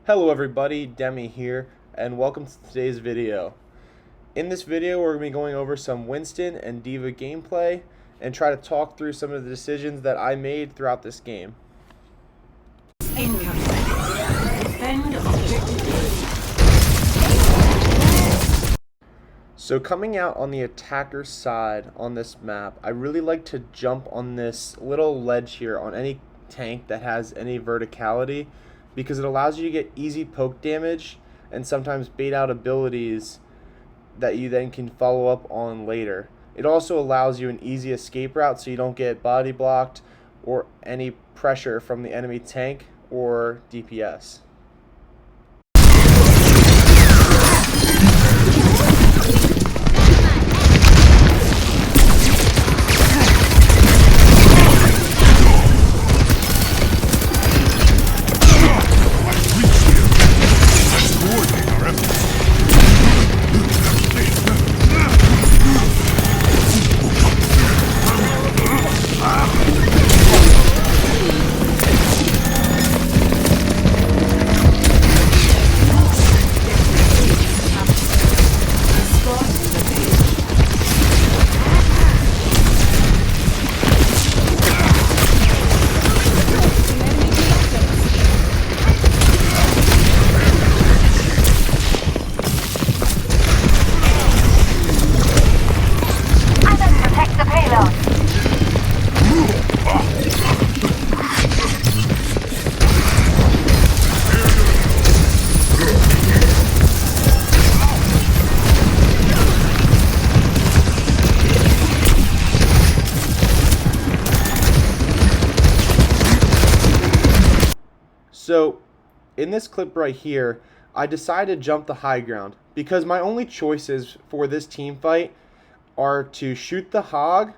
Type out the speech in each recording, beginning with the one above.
Hello everybody, Demi here, and welcome to today's video. In this video, we're going to be going over some Winston and Diva gameplay and try to talk through some of the decisions that I made throughout this game. So coming out on the attacker's side on this map, I really like to jump on this little ledge here on any tank that has any verticality, because it allows you to get easy poke damage and sometimes bait out abilities that you then can follow up on later. It also allows you an easy escape route so you don't get body blocked or any pressure from the enemy tank or DPS. So in this clip right here, I decided to jump the high ground because my only choices for this team fight are to shoot the hog,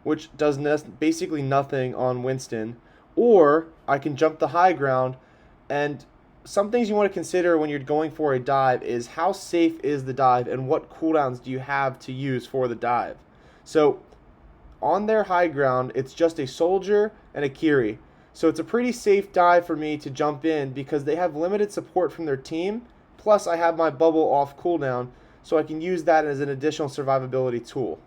which does basically nothing on Winston, or I can jump the high ground. And some things you want to consider when you're going for a dive is how safe is the dive and what cooldowns do you have to use for the dive. So on their high ground, it's just a soldier and a Kiri. So it's a pretty safe dive for me to jump in because they have limited support from their team, plus I have my bubble off cooldown, so I can use that as an additional survivability tool.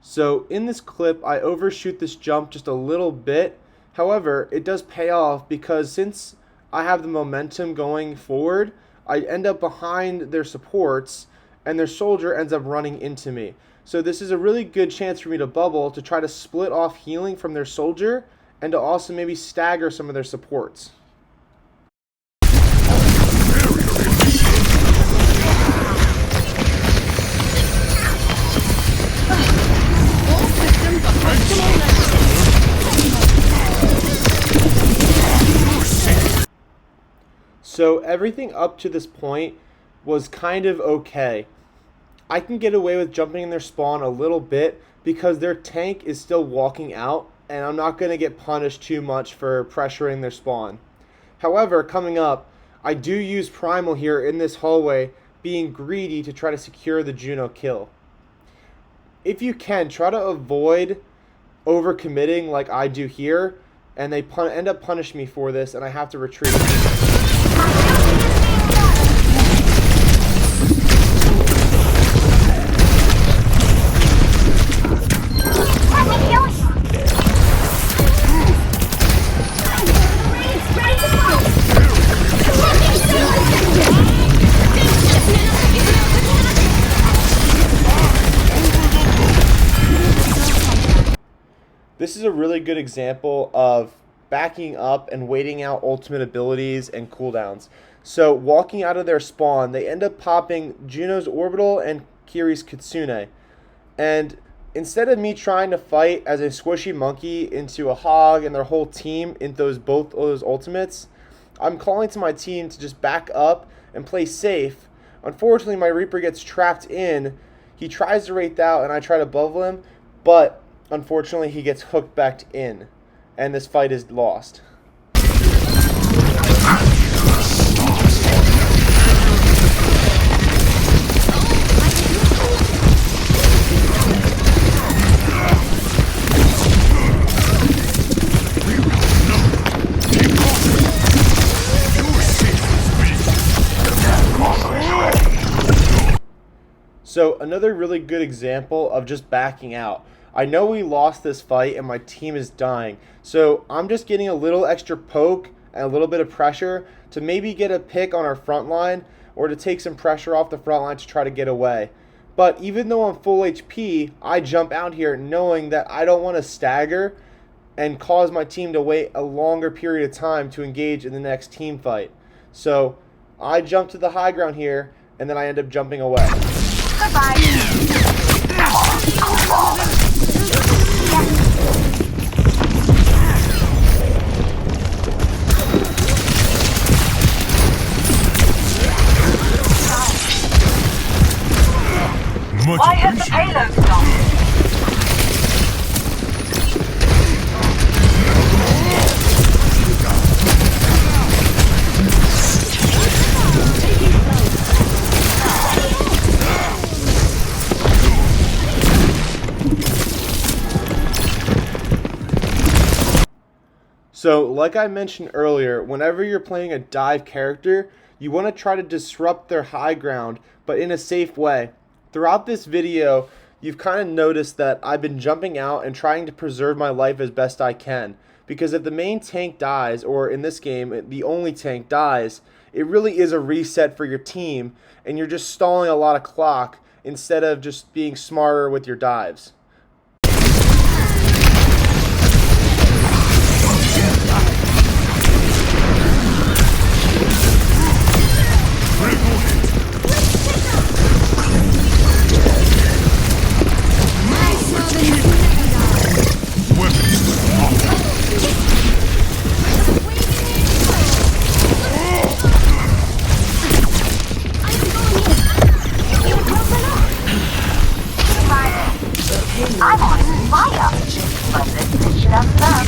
So in this clip, I overshoot this jump just a little bit. However, it does pay off because since I have the momentum going forward, I end up behind their supports and their soldier ends up running into me. So this is a really good chance for me to bubble to try to split off healing from their soldier and to also maybe stagger some of their supports. So everything up to this point was kind of okay. I can get away with jumping in their spawn a little bit because their tank is still walking out and I'm not going to get punished too much for pressuring their spawn. However, coming up, I do use Primal here in this hallway, being greedy to try to secure the Juno kill. If you can, try to avoid overcommitting like I do here, and they end up punishing me for this and I have to retreat. This is a really good example of backing up and waiting out ultimate abilities and cooldowns. So walking out of their spawn, they end up popping Juno's Orbital and Kiri's Kitsune. And instead of me trying to fight as a squishy monkey into a hog and their whole team into both those ultimates, I'm calling to my team to just back up and play safe. Unfortunately, my Reaper gets trapped in. He tries to wraith out and I try to bubble him, but unfortunately he gets hooked back in and this fight is lost. So another really good example of just backing out. I know we lost this fight and my team is dying. So I'm just getting a little extra poke and a little bit of pressure to maybe get a pick on our front line or to take some pressure off the front line to try to get away. But even though I'm full HP, I jump out here knowing that I don't want to stagger and cause my team to wait a longer period of time to engage in the next team fight. So I jump to the high ground here, and then I end up jumping away. Goodbye. Why has the payload stopped? So, like I mentioned earlier, whenever you're playing a dive character, you want to try to disrupt their high ground, but in a safe way. Throughout this video, you've kind of noticed that I've been jumping out and trying to preserve my life as best I can. Because if the main tank dies, or in this game, the only tank dies, it really is a reset for your team, and you're just stalling a lot of clock instead of just being smarter with your dives. I'm on fire, but this mission of love.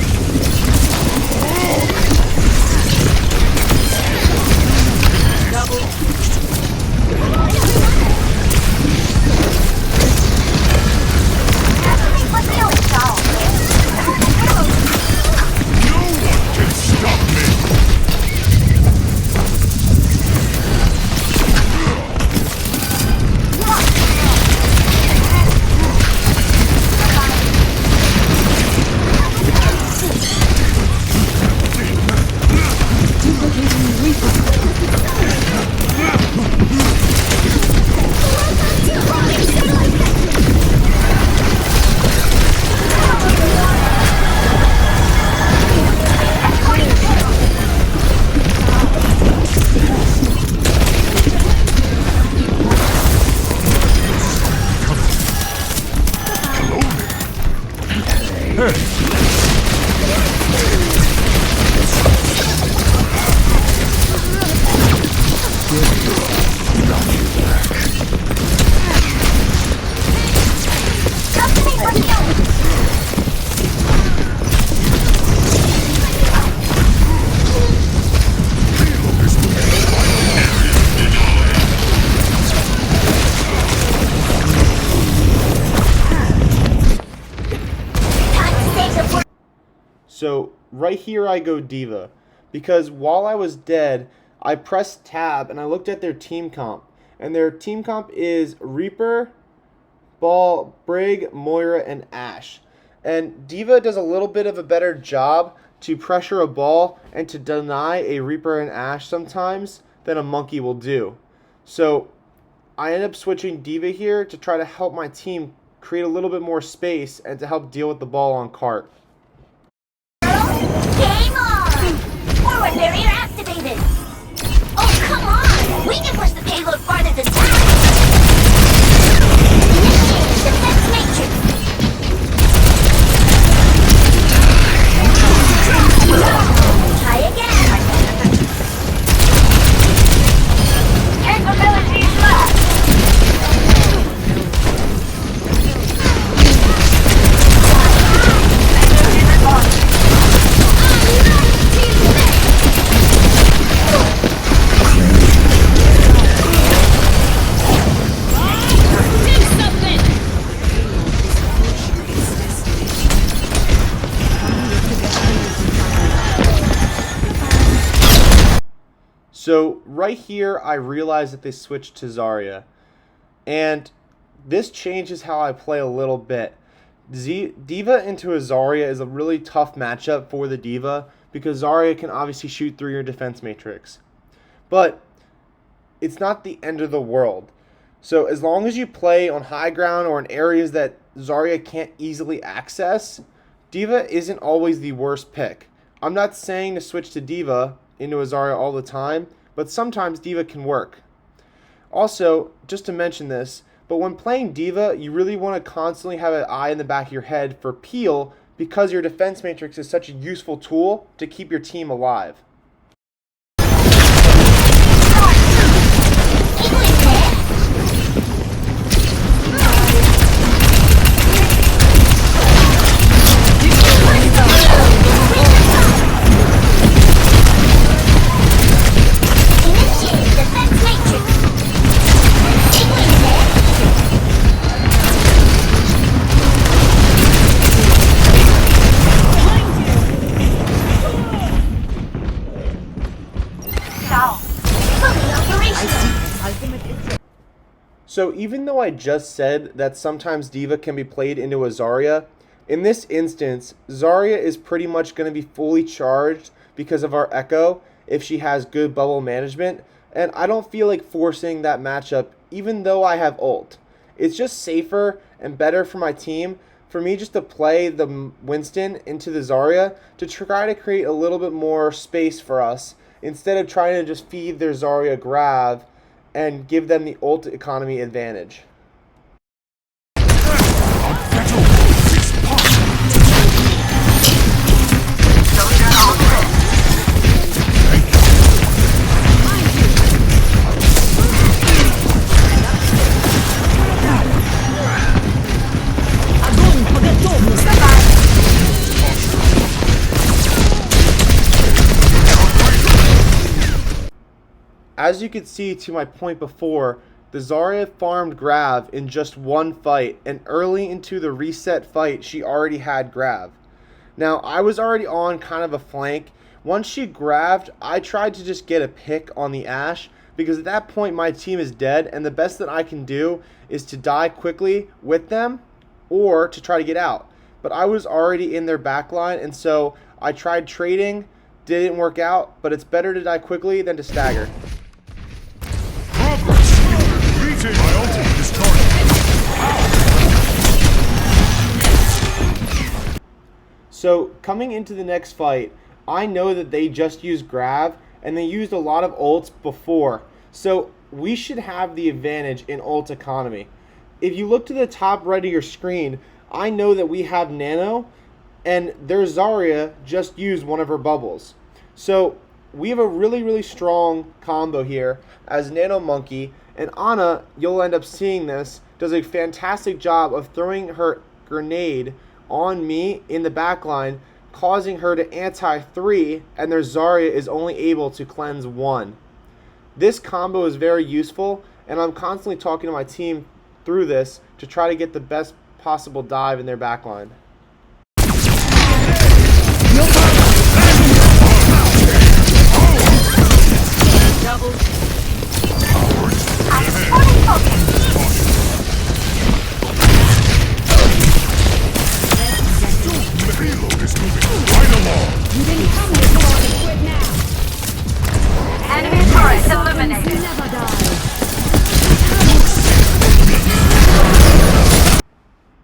So right here I go Diva, because while I was dead, I pressed tab and I looked at their team comp. And their team comp is Reaper, Ball, Brig, Moira, and Ashe. And Diva does a little bit of a better job to pressure a ball and to deny a Reaper and Ashe sometimes than a Monkey will do. So I end up switching Diva here to try to help my team create a little bit more space and to help deal with the ball on cart. Game on! Forward barrier activated! Oh, come on! We can push the payload farther than that! Defense matrix! Try again! Capabilities left! So right here, I realized that they switched to Zarya. And this changes how I play a little bit. Diva into a Zarya is a really tough matchup for the Diva because Zarya can obviously shoot through your defense matrix. But it's not the end of the world. So as long as you play on high ground or in areas that Zarya can't easily access, Diva isn't always the worst pick. I'm not saying to switch to Diva into a Zarya all the time, but sometimes Diva can work. Also, just to mention this, but when playing Diva, you really want to constantly have an eye in the back of your head for peel because your defense matrix is such a useful tool to keep your team alive. So even though I just said that sometimes Diva can be played into a Zarya, in this instance, Zarya is pretty much going to be fully charged because of our Echo if she has good bubble management, and I don't feel like forcing that matchup even though I have ult. It's just safer and better for my team for me just to play the Winston into the Zarya to try to create a little bit more space for us instead of trying to just feed their Zarya grab and give them the ult economy advantage. As you could see to my point before, the Zarya farmed Grav in just one fight, and early into the reset fight, she already had Grav. Now, I was already on kind of a flank. Once she grabbed, I tried to just get a pick on the Ashe, because at that point my team is dead, and the best that I can do is to die quickly with them, or to try to get out. But I was already in their backline, and so I tried trading, didn't work out, but it's better to die quickly than to stagger. My ultimate is charged. So coming into the next fight, I know that they just used Grav and they used a lot of ults before. So we should have the advantage in ult economy. If you look to the top right of your screen, I know that we have Nano and their Zarya just used one of her bubbles. So we have a really strong combo here as Nano Monkey. And Ana, you'll end up seeing this, does a fantastic job of throwing her grenade on me in the backline, causing her to anti-3, and their Zarya is only able to cleanse 1. This combo is very useful, and I'm constantly talking to my team through this to try to get the best possible dive in their backline. Enemy turret eliminated.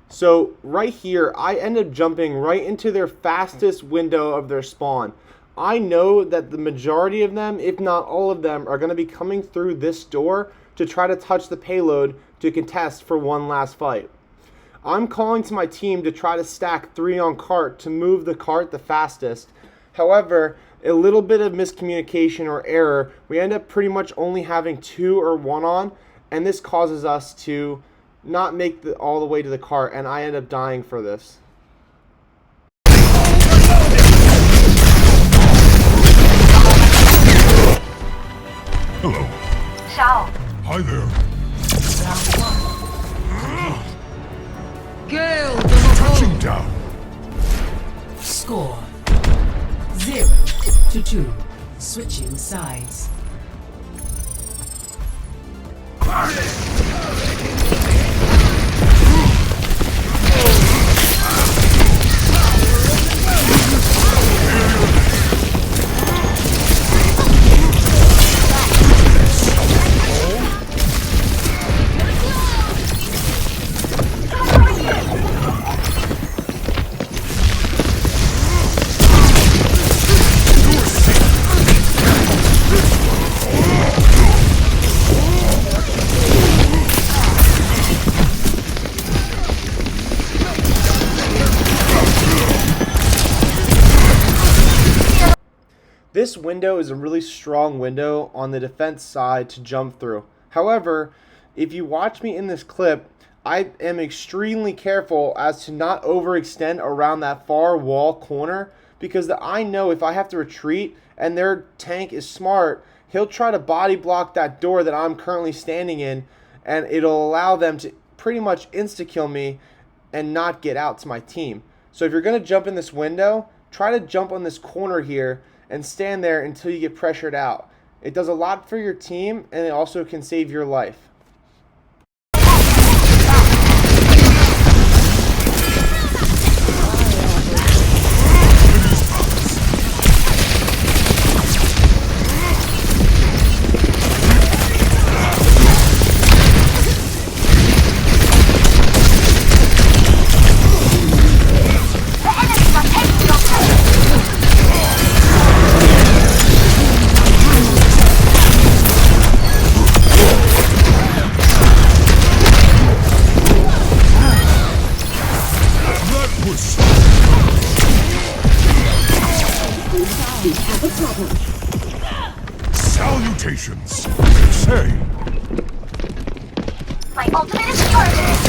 So right here, I end up jumping right into their fastest window of their spawn. I know that the majority of them, if not all of them, are going to be coming through this door to try to touch the payload to contest for one last fight. I'm calling to my team to try to stack 3 on cart to move the cart the fastest. However, a little bit of miscommunication or error, we end up pretty much only having 2 or 1 on, and this causes us to not make it all the way to the cart, and I end up dying for this. Hello. Ciao. Hi there. Touching down. Score 0-2. Switching sides. This window is a really strong window on the defense side to jump through. However, if you watch me in this clip, I am extremely careful as to not overextend around that far wall corner, because I know if I have to retreat and their tank is smart, he'll try to body block that door that I'm currently standing in, and it'll allow them to pretty much insta-kill me and not get out to my team. So if you're going to jump in this window, try to jump on this corner here and stand there until you get pressured out. It does a lot for your team, and it also can save your life. Salutations! Say, My ultimate is yours.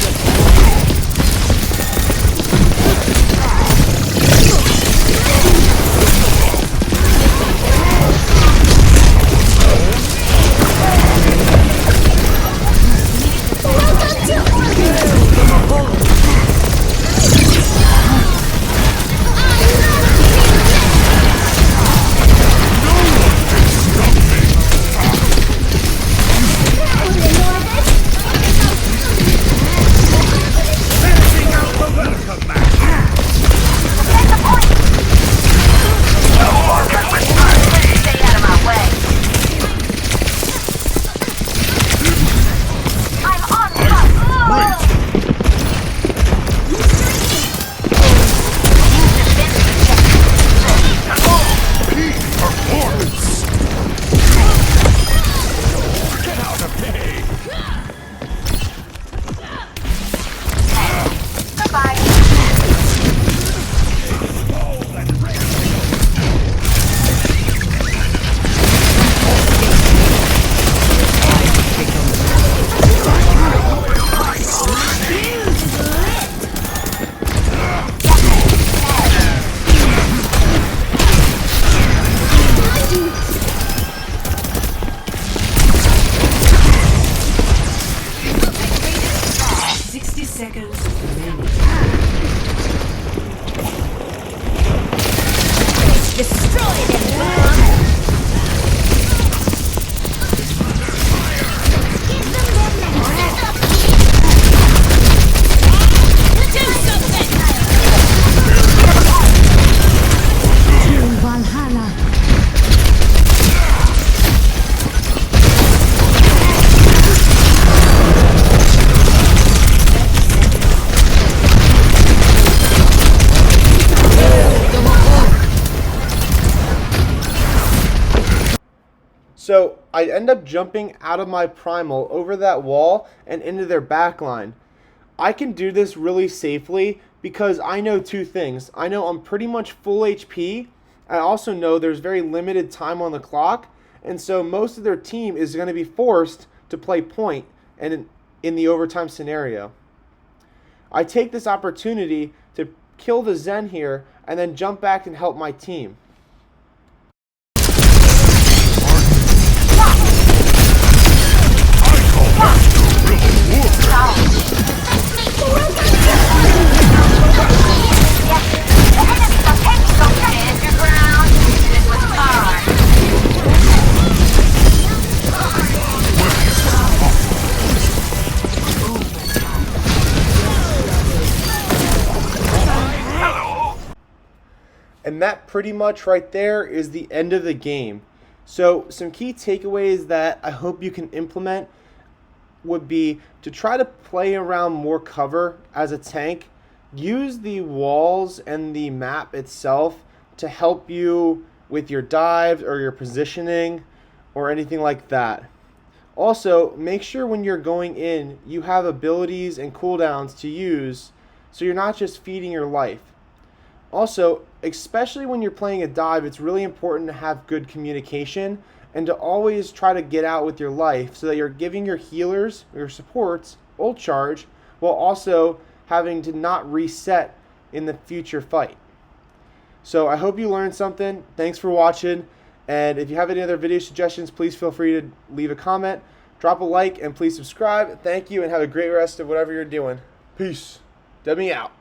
So I end up jumping out of my primal over that wall and into their backline. I can do this really safely because I know two things. I know I'm pretty much full HP. I also know there's very limited time on the clock, and so most of their team is going to be forced to play point and in the overtime scenario. I take this opportunity to kill the Zen here and then jump back and help my team. And that pretty much right there is the end of the game. So some key takeaways that I hope you can implement would be to try to play around more cover as a tank. Use the walls and the map itself to help you with your dives or your positioning or anything like that. Also, make sure when you're going in, you have abilities and cooldowns to use so you're not just feeding your life. Also, especially when you're playing a dive, it's really important to have good communication and to always try to get out with your life so that you're giving your healers, your supports, ult charge, while also having to not reset in the future fight. So I hope you learned something. Thanks for watching. And if you have any other video suggestions, please feel free to leave a comment, drop a like, and please subscribe. Thank you, and have a great rest of whatever you're doing. Peace. Demi out.